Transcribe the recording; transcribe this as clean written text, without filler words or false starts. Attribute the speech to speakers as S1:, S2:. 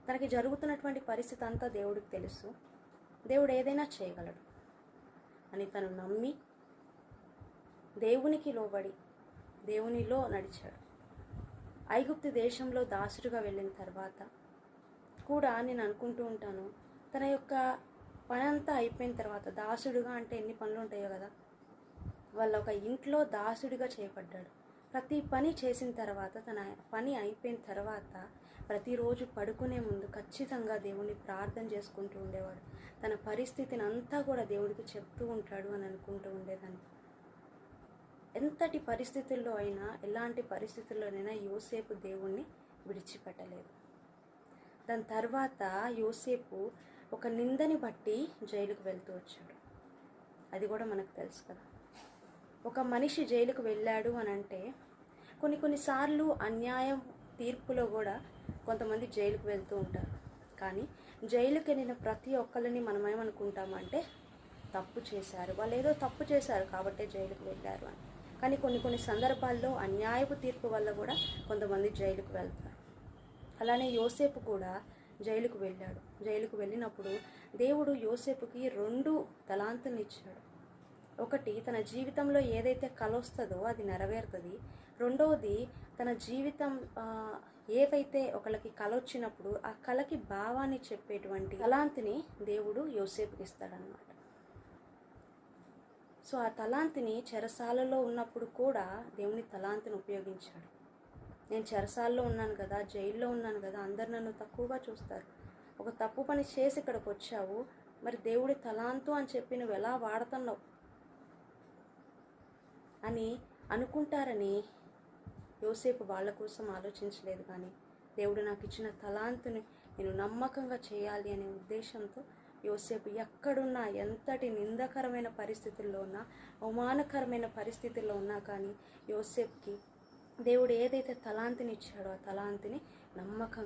S1: తనకి జరుగుతున్నటువంటి పరిస్థితి అంతా దేవుడికి తెలుసు. దేవుడు ఏదైనా చేయగలడు అని తను నమ్మి దేవునికి లోబడి దేవునిలో నడిచాడు. ఐగుప్తు దేశంలో దాసుడిగా వెళ్ళిన తర్వాత కూడా నేను అనుకుంటూ ఉంటాను, తన యొక్క పని అంతా అయిపోయిన తర్వాత, దాసుడుగా అంటే ఎన్ని పనులు ఉంటాయో కదా, వాళ్ళ ఒక ఇంట్లో దాసుడిగా చేయబడ్డాడు. ప్రతి పని చేసిన తర్వాత, తన పని అయిపోయిన తర్వాత ప్రతిరోజు పడుకునే ముందు ఖచ్చితంగా దేవుని ప్రార్థన చేసుకుంటూ ఉండేవాడు. తన పరిస్థితిని అంతా కూడా దేవుడికి చెప్తూ ఉంటాడు అని అనుకుంటూ ఉండేదాన్ని. ఎంతటి పరిస్థితుల్లో అయినా, ఎలాంటి పరిస్థితుల్లోనైనా యోసేపు దేవుణ్ణి విడిచిపెట్టలేదు. దాని తర్వాత యోసేపు ఒక నిందని బట్టి జైలుకు వెళ్తూ వచ్చాడు. అది కూడా మనకు తెలుసు కదా. ఒక మనిషి జైలుకు వెళ్ళాడు అని అంటే కొన్నిసార్లు అన్యాయం తీర్పులో కూడా కొంతమంది జైలుకు వెళ్తూ ఉంటారు. కానీ జైలుకి వెళ్ళిన ప్రతి ఒక్కరిని మనం ఏమనుకుంటామంటే తప్పు చేశారు, వాళ్ళు ఏదో తప్పు చేశారు కాబట్టే జైలుకు వెళ్ళారు అని. కానీ కొన్ని సందర్భాల్లో అన్యాయపు తీర్పు వల్ల కూడా కొంతమంది జైలుకు వెళ్తారు. అలానే యోసేపు కూడా జైలుకు వెళ్ళాడు. జైలుకు వెళ్ళినప్పుడు దేవుడు యోసేపుకి 2 తలాంతులు ఇచ్చాడు. ఒకటి, తన జీవితంలో ఏదైతే కల వస్తుందో అది నెరవేరుతుంది. రెండవది, తన జీవితం ఏవైతే ఒకళ్ళకి కల వచ్చినప్పుడు ఆ కళకి భావాన్ని చెప్పేటువంటి తలాంతిని దేవుడు యోసేపుకి ఇస్తాడనమాట. సో ఆ తలాంతిని చెరసాలలో ఉన్నప్పుడు కూడా దేవుని తలాంతిని ఉపయోగించాడు. నేను చెరసాల్లో ఉన్నాను కదా, జైల్లో ఉన్నాను కదా, అందరు నన్ను తక్కువగా చూస్తారు. ఒక తప్పు పని చేసి ఇక్కడికి వచ్చావు, మరి దేవుడి తలాంతు అని చెప్పి నువ్వు ఎలా వాడుతున్నావు అని అనుకుంటారని యోసేపు వాళ్ళ కోసం ఆలోచించలేదు. కానీ దేవుడు నాకు ఇచ్చిన తలాంతుని నేను నమ్మకంగా చేయాలి అనే ఉద్దేశంతో యోసేపు ఎక్కడున్నా, ఎంతటి నిందకరమైన పరిస్థితుల్లో ఉన్నా, అవమానకరమైన పరిస్థితుల్లో ఉన్నా కానీ యోసేపుకి దేవుడు ఏదైతే తలాంతిని ఇచ్చాడో ఆ తలాంతిని నమ్మకంగా